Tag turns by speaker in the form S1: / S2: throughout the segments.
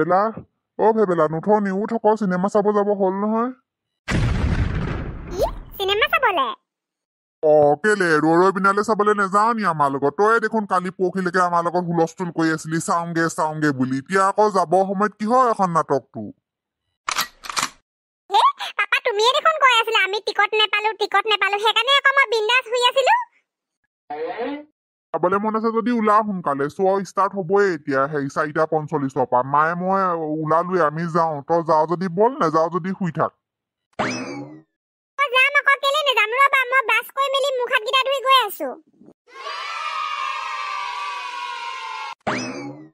S1: ভেবেলা ভেবেলা নুঠো নিও থক চিনেমা চাব যাব হল নহয়
S2: চিনেমা চাবলে
S1: কেলে ৰৈ বিনালে চাবলৈ নেযাও নি আমাৰ লগত তই দেখোন কালি পৰহিলৈকে আমাৰ লগত হুলস্থুল কৰি আছিলি চাওঁগে বুলি এতিয়া আকৌ যাব সময়ত কিহৰ এখন নাটকটো
S2: পাপা তুমিয়ে দেখোন কৈ আছিলা আমি টিকট নেপালো সেইকাৰণে আকৌ মই বিন্দাস শুই আছিলো
S1: যাবলৈ মন আছে যদি ওলা সোনকালে শ্ব' ষ্টাৰ্ট হ'বই এতিয়া 4:45 পৰা মায়ে মই ওলালোৱে আমি যাওঁ তই যাওঁ যদি বল নেযাওঁ যদি শুই থাক
S2: যাম আকৌ কেলে নেযাম ৰবা মই ব্ৰাছ কৰি মেলি মুখ হাতকেইটা ধুই গৈ আছো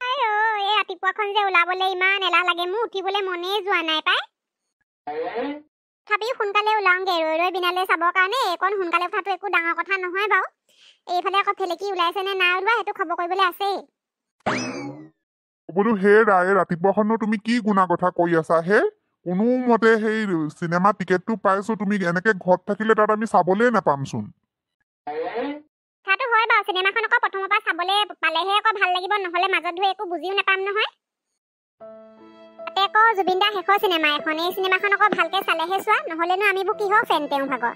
S2: আইও এই ৰাতিপুৱাখন যে ওলাবলৈ ইমান এলাহ লাগে মোৰ উঠিবলৈ মনেই যোৱা নাই পাই তথাপিও সোনকালে ওলাওঁগে ৰৈ বিনালে চাবৰ কাৰণে এইকণ সোনকালে উঠাটো একো ডাঙৰ কথা নহয় বাৰু এইফালে আকৌ ফেলেকি ওলাইছে নে নাই ওলোৱা সেইটো খবৰ কৰিবলৈ আছেই
S1: বোলো হেৰা এই ৰাতিপুৱাখনো তুমি কি গুণা কথা কৈ আছা হে কোনো মতে সেই চিনেমা টিকেটটো পাইছো তুমি এনেকে ঘৰত থাকিলে তাত আমি চাবলেই নাপামচোন
S2: কথাটো হয় বাৰু চিনেমাখন আকৌ প্ৰথমৰ পৰা চাবলৈ পালেহে আকৌ ভাল লাগিব নহ'লে মাজত ধৰি একো বুজিও নাপাম নহয় তাতে আকৌ জুবিন দাৰ শেষৰ চিনেমা এখন এই চিনেমাখন আকৌ ভালকে চালেহে চোৱা নহ'লেনো আমিবোৰ কিহৰ ফেন তেওঁৰ ভাগৰ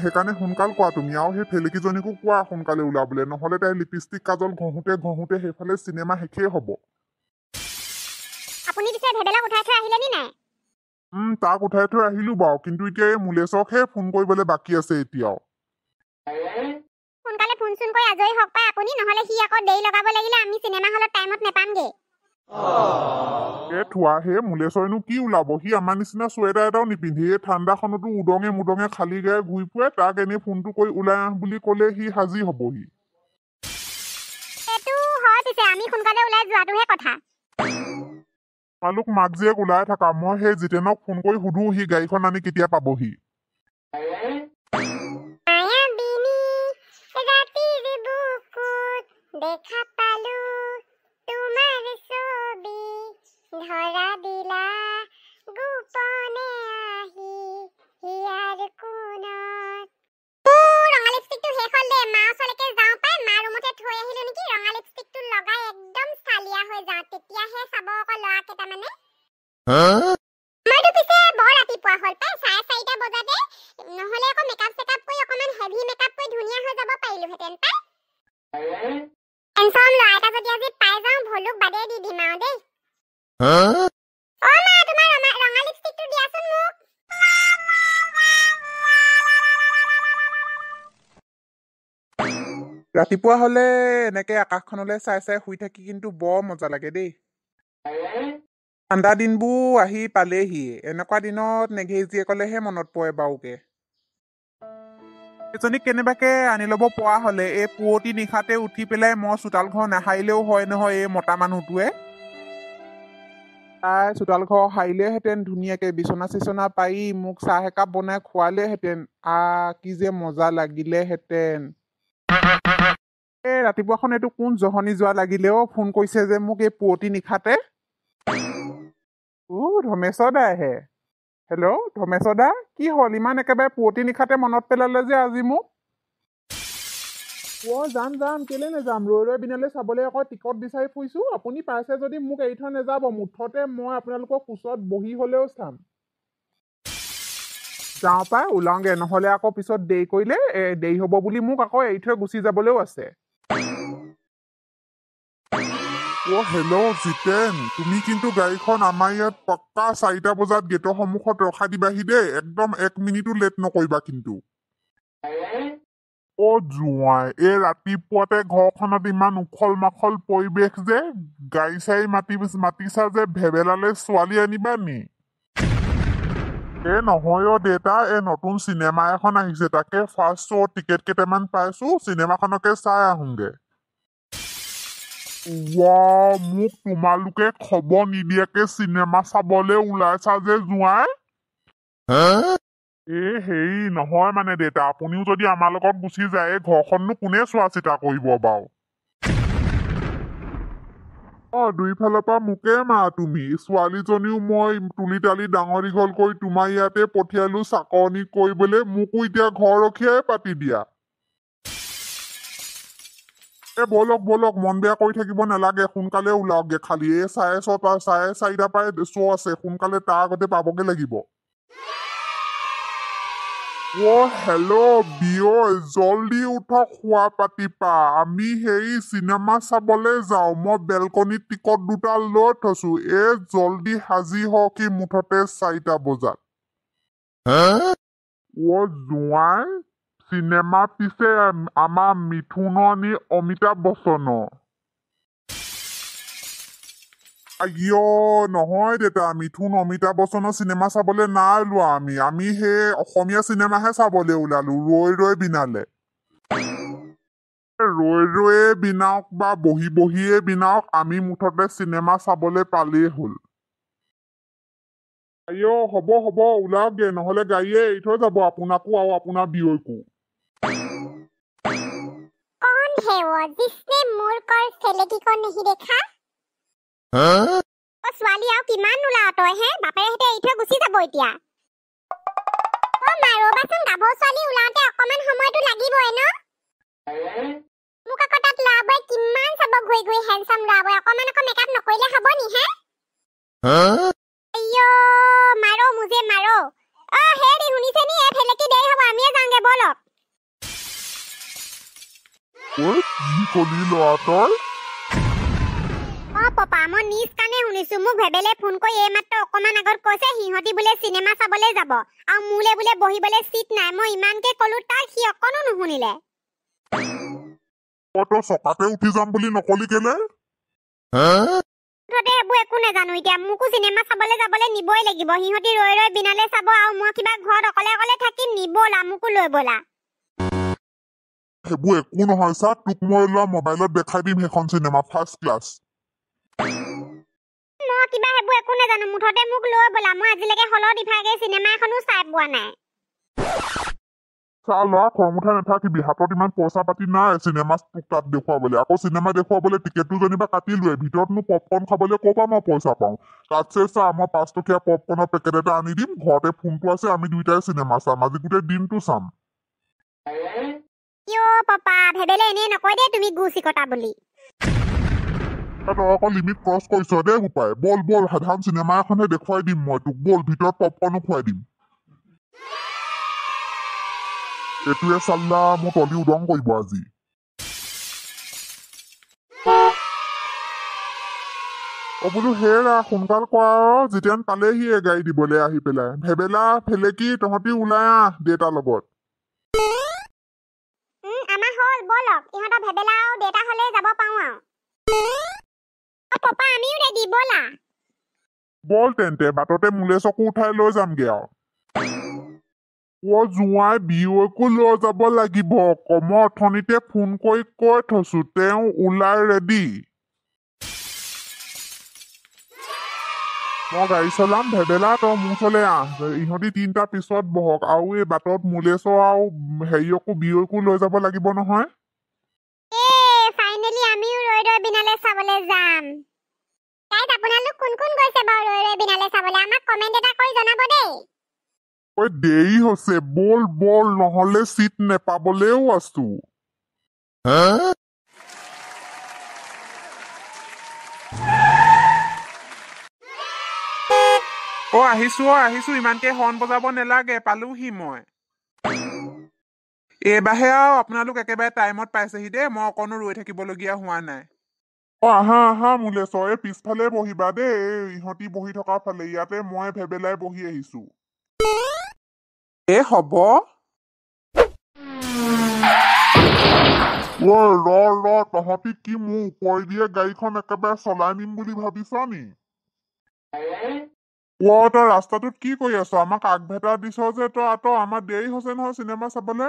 S1: সেইকাৰণে সোনকাল কোৱা তুমি আৰু সেই ফেলেকিজনীকো কোৱা সোনকালে ওলাবলৈ নহ'লে তাই লিপষ্টিক কাজল ঘঁহোতে সেইফালে চিনেমা শেষেই হ'ব
S2: আপুনি পিছে ভেবেলাক উঠাই থৈ আহিলে নি নাই
S1: তাক উঠাই থৈ আহিলো বাৰু কিন্তু এতিয়া এই মুলেশকহে ফোন কৰিবলৈ বাকী আছে এতিয়াও
S2: সোনকালে ফোন চোন কৰি আজৰি হওক পাই আপুনি নহ'লে সি আকৌ দেৰি লগাব লাগিলে আমি চিনেমা হলত টাইমত নেপামগে
S1: থোৱা হে মুলেশৰনো কি ওলাব সি আমাৰ নিচিনা চুৱেটাৰ এটাও নিপিন্ধি এই ঠাণ্ডাখনতো উদঙে মুদঙে খালী গায়ে ঘূৰি ফুৰে তাক এনেই ফোনটো কৰি ওলাই আহ বুলি ক'লে সি হাজিৰ হ'বহি
S2: এইটো হয় পিছে আমি সোনকালে ওলাই যোৱাটোহে কথা
S1: তোমালোক মাক জীয়েক ওলাই থাকা মই সেই জিতেনক ফোন কৰি সুধো সি গাড়ীখন আনি কেতিয়া পাবহি
S2: দেখা পালো তোমাৰ ছবি ধৰা দিলা গোপনে আহি হিয়াৰ কোণত ৰঙা লিপষ্টিকটো শেষ হ'ল দে মা ওচৰলৈকে যাওঁ পাই মা ৰুমতে থৈ আহিলো নেকি ৰঙা লিপষ্টিকটো লগাই একদম চালিয়া হৈ যাওঁ তেতিয়াহে চাব আকৌ ল'ৰা কেইটামানে মইতো পিছে বৰ ৰাতিপুৱা হ'ল পাই 4:30 বজাতে নহ'লে আকৌ মেকআপ চেকআপ কৰি অকণমান হেভি মেকআপ কৰি ধুনীয়া হৈ যাব পাৰিলোহেঁতেন পাই এনচম ল'ৰা এটা যদি আজি পাই যাওঁ ভলুক বাদে দি দিম আৰু দেই মা তোমাৰ ৰঙা লিপষ্টিকটো দিয়াচোন মোক
S3: ৰাতিপুৱা হলে এনেকে আকাশখনলৈ চাই চাই শুই থাকি কিন্তু বৰ মজা লাগে দেই ঠাণ্ডা দিনবোৰ আহি পালেহি এনেকুৱা দিনত নেঘেজীয়েকলেহে মনত পৰে বাৰুকে এজনীক কেনেবাকে আনি ল'ব পৰা হলে এই পুৱতি নিশাতে উঠি পেলাই মই চোতালঘৰ নাসাৰিলেও হয় নহয় এই মতা মানুহটোৱে তাই চোতালঘৰ সাৰিলেহেঁতেন ধুনীয়াকে বিচনা চিচনা পাৰি মোক চাহ একাপ বনাই খোৱালেহেঁতেন কি যে মজা লাগিলেহেঁতেন এই ৰাতিপুৱাখন এইটো কোন জহনি যোৱা লাগিলেও ফোন কৰিছে যে মোক এই পুৱতি নিশাতে ধমেশ্বৰ দাইহে হেল্ল' ধমেশ্বৰ দা কি হ'ল ইমান একেবাৰে পুৱতি নিশাতে মনত পেলালে যে আজি মোক যাম কেলে নেযাম ৰৈ বিনালে চাবলৈ আকৌ টিকট বিচাৰি ফুৰিছো আপুনি পাইছে যদি মোক এৰি থৈ নেযাব মুঠতে মই আপোনালোকৰ কোচত বহি হলেও চাম যাওঁ পাই ওলাওঁগে নহ'লে আকৌ পিছত দেৰি কৰিলে দেৰি হ'ব বুলি মোক আকৌ এৰি থৈ গুচি যাবলৈও আছে
S1: হেল্ল' জিতেন তুমি কিন্তু গাড়ীখন আমাৰ ইয়াত পক্কা 4টা বজাত গেটৰ সন্মুখত ৰখাই দিবাহি দেই একদম 1 মিনিটো লেট নকৰিবা কিন্তু জোঁৱাই এই ৰাতিপুৱাতে ঘৰখনত ইমান উখল মাখল পৰিৱেশ যে গাড়ী চাড়ী মাতিছা যে ভেবেলালে ছোৱালী আনিবা নি নহয় দেউতা এই নতুন চিনেমা এখন আহিছে তাকে ফাৰ্ষ্ট শ্ব' টিকেট কেইটামান পাইছো চিনেমাখনকে চাই আহোঁগে মোক তোমালোকে খবৰ নিদিয়াকে চিনেমা চাবলৈ ওলাইছা যে জোঁৱাই হেৰি নহয় মানে দেউতা আপুনিও যদি আমাৰ লগত গুচি যায় ঘৰখননো কোনে চোৱা চিতা কৰিব বাৰু দুইফালৰ পৰা মোকে মা তুমি ছোৱালীজনীও মই তুলি তালি ডাঙৰ দীঘল কৰি তোমাৰ ইয়াতে পঠিয়ালো চাকৰণি কৰিবলৈ মোকো এতিয়া ঘৰ ৰখীয়াই পাতি দিয়া বলক বলক মন বেয়া কৰি থাকিব নালাগে সোনকালে ওলাওকগে খালি এই 4:30 পাই শ্ব' আছে সোনকালে তাৰ আগতে পাবগে লাগিব হেল্ল' বিয়ৈ জলদি উঠক খোৱা পাতিপা আমি সেই চিনেমা চাবলৈ যাওঁ মই বেলকনিত টিকট দুটা লৈ থৈছো জলদি সাজি হওক মুঠতে 4টা বজাত জোঁৱাই চিনেমা পিছে আমাৰ মিথুনৰ নি অমিতাভ বচ্চনৰ নহয় দেতা মিথুন অমিতাভ বচ্চনৰ চিনেমা চাবলৈ নাই লোৱা আমি সেই অসমীয়া চিনেমাহে চাবলৈ ওলালো ৰৈ ৰৈ বিনালে ৰৈ ৰৈয়ে বিনাওক বা বহি বহিয়ে বিনাওক আমি মুঠতে চিনেমা চাবলৈ পালেই হ'ল হ'ব হ'ব ওলাওকগে নহলে গাড়ীয়ে এৰি থৈ যাব আপোনাকো আৰু আপোনাৰ বিয়ৈকো
S2: कौन है वो जिसने मूर्ख और फेलेकी को नहीं देखा ছোৱালী আৰু কিমান ওলাও তই হে বাপেৰে হেতে এৰি থৈ গুচি যাব এতিয়া মাৰবাচোন গাভৰু ছোৱালী ওলাওতে অকমান সময়টো লাগিবই ন মোক আকৌ তাত ল'ৰাবোৰে কিমান চাব ঘূৰি ঘূৰি হেণ্ডচাম ল'ৰাবোৰে অকমান আকৌ মেকআপ নকৰিলে হ'ব নি হে মাৰো মুজে মাৰো হেৰি শুনিছে নি এই ফেলেকি দেৰি হ'ব আমিয়ে যাওঁগে বলক
S1: কি কলি ল'ৰা তই
S2: পপা মই নিজ কানে শুনিছো মোক ভেবেলে ফোন কৰি এইমাত্ৰ অকমান আগত কৈছে সিহঁতি বোলে চিনেমা চাবলৈ যাব আৰু মোলে বোলে বহিবলৈ চিট নাই মই ইমানকে কলো তাক সি অকনো নুশুনিলে
S1: তই চকাতে উঠি যাম বুলি নকলি কেলে
S2: এইবোৰ একো নাজানো এতিয়া মোকো চিনেমা চাবলৈ যাবলৈ নিবই লাগিব সিহঁতি ৰৈ ৰৈ বিনালে চাব আৰু মই কিবা ঘৰত অকলে অকলে থাকিম নিবলা মোকো লৈ বলা
S1: সেইবোৰ একো নহয় চা তোক মই লোৱা মোবাইলত দেখাই দিম সেইখন চিনেমা ফাৰ্ষ্ট ক্লাছ
S2: মই কিবা সেইবোৰ একো নাজানো মুঠতে মোক লৈ বলা মই আজিলৈকে হলত ইভাগে চিনেমা এখনো চাই পোৱা নাই
S1: চা ল'ৰা খংউঠাই নাথাকিবি হাতত ইমান পইচা পাতি নাই চিনেমা তোক তাত দেখুৱাবলৈ আকৌ চিনেমা দেখুৱাবলৈ টিকেটটো যেনিবা কাটিলোৱে ভিতৰতনো পপকৰ্ণ খাবলৈ ক'ৰ পৰা মই পইচা পাওঁ তাতছে চা মই 5 টকীয়া পপকৰ্ণৰ পেকেট এটা আনি দিম ঘৰতে ফোনটো আছে আমি দুইটাই চিনেমা চাম আজি গোটেই দিনটো চাম
S2: পাপা ভেবেলে এনেই নকয় দে তুমি গুচি কটা বুলি
S1: তই আকৌ লিমিট ক্ৰছ কৰিছ দেই উপায় বল বল সাধাৰণ চিনেমা এখনহে দেখুৱাই দিম মই তোক বল ভিতৰত পপকৰ্ণো খুৱাই দিম এইটোৱে চাল্লা মোৰ তলি উদং কৰিব আজি বোলো হেৰা সোনকাল কৰা যেতিয়ান পালেহি গাড়ী দিবলৈ আহি পেলাই ভেবেলা ফেলেকি তহঁতি ওলাই আহ দেউতাৰ লগত
S2: আমাৰ হল বলক ইহঁতৰ ভেবেলা আৰু দেউতা হলে যাব পাওঁ আৰু পাপা আমিও ৰেডি বলা
S1: বল তেন্তে বাটতে মোলে চকু উঠাই লৈ যামগে আৰু জোঁৱাই বিয়ৈকো লৈ যাব লাগিব মই অথনিতে ফোন কৰি কৈ থৈছো তেওঁ ওলাই ৰেডি মই গাড়ী চলাম ভেবেলা তই মোৰ ওচৰলৈ আহ ইহঁতি 3টা পিছত বহক আৰু এই বাটত মোলেছ আৰু হেৰিয়কো বিয়ৈকো লৈ যাব লাগিব নহয়
S2: ফাইনেলি আমিও ৰৈ ৰৈ বিনালে চাবলৈ যাম গাইজ আপোনালোক কোন কোন গৈছে বাৰু ৰৈ ৰৈ বিনালে চাবলৈ আমাক কমেন্ট এটা কৰি জনাব দেই
S1: দেৰি হৈছে বল বল নহলে চিট নেপাবলেও আছো
S3: আহিছো ইমানকে হৰ্ণ বজাব নালাগে পালোহি মই এইবাৰহে আৰু আপোনালোক একেবাৰে টাইমত পাইছেহি দেই মই অকণো ৰৈ থাকিবলগীয়া হোৱা নাই
S1: আহা মোলে চয়ে পিছফালে বহিবা দেই ইহঁতি বহি থকা ফালে ইয়াতে মই ভেবেলাই বহি আহিছো
S3: হ'ব
S1: ৰ তহঁতি কি মোৰ ওপৰি দিয়ে গাড়ীখন একেবাৰে চলাই নিম বুলি ভাবিছ নি তই ৰাস্তাটোত কি কৰি আছ আমাক আগভেটা দিছ যে তই আমাৰ দেৰি হৈছে নহয় চিনেমা চাবলে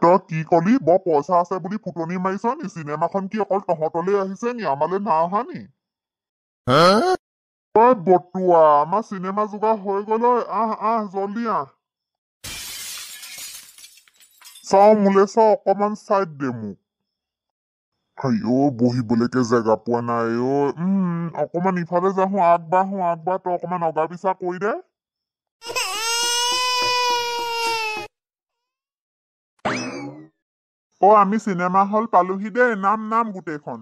S1: তই কি কলি বৰ পইচা আছে বুলি ফুটনি মাৰিছ নি চিনেমাখন কি অকল তহঁতলৈ আহিছে নি আমালৈ নাই অহা নি বটুৱা আমাৰ চিনেমা যোগাৰ হৈ গ'ল আহ জলদি আহ চাও মোলে চাও অকমান চাইড দে মোক বহিবলৈকে জেগা পোৱা নাই অকমান ইফালে যাওঁ আগবাঢ়ো তই অকমান অগা পিছা কৰি দে অ আমি চিনেমা হল পালোহি দেই নাম নাম গোটেইখন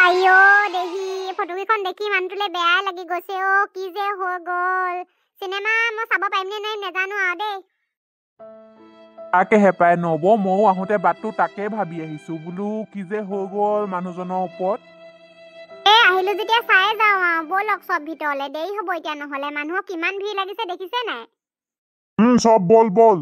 S2: আইও দেহি ফটোকেইখন দেখি মানুহটোলে বেয়াই লাগি গৈছে অ কি যে হৈ গ'ল চিনেমা মই চাব পাৰিম নে নাই নেজানো আৰু দেই
S3: তাকে হেপাই নব ময়ো আহোঁতে বাটটো তাকে ভাবি আহিছো বোলো কি যে হৈ গ'ল মানুহজনৰ ওপৰত
S2: আহিলো যেতিয়া চাই যাওঁ আৰু ব'লক চব ভিতৰলে দেৰি হ'ব এতিয়া নহ'লে মানুহৰ কিমান ভিৰ লাগিছে দেখিছে নাই
S1: চব বল বল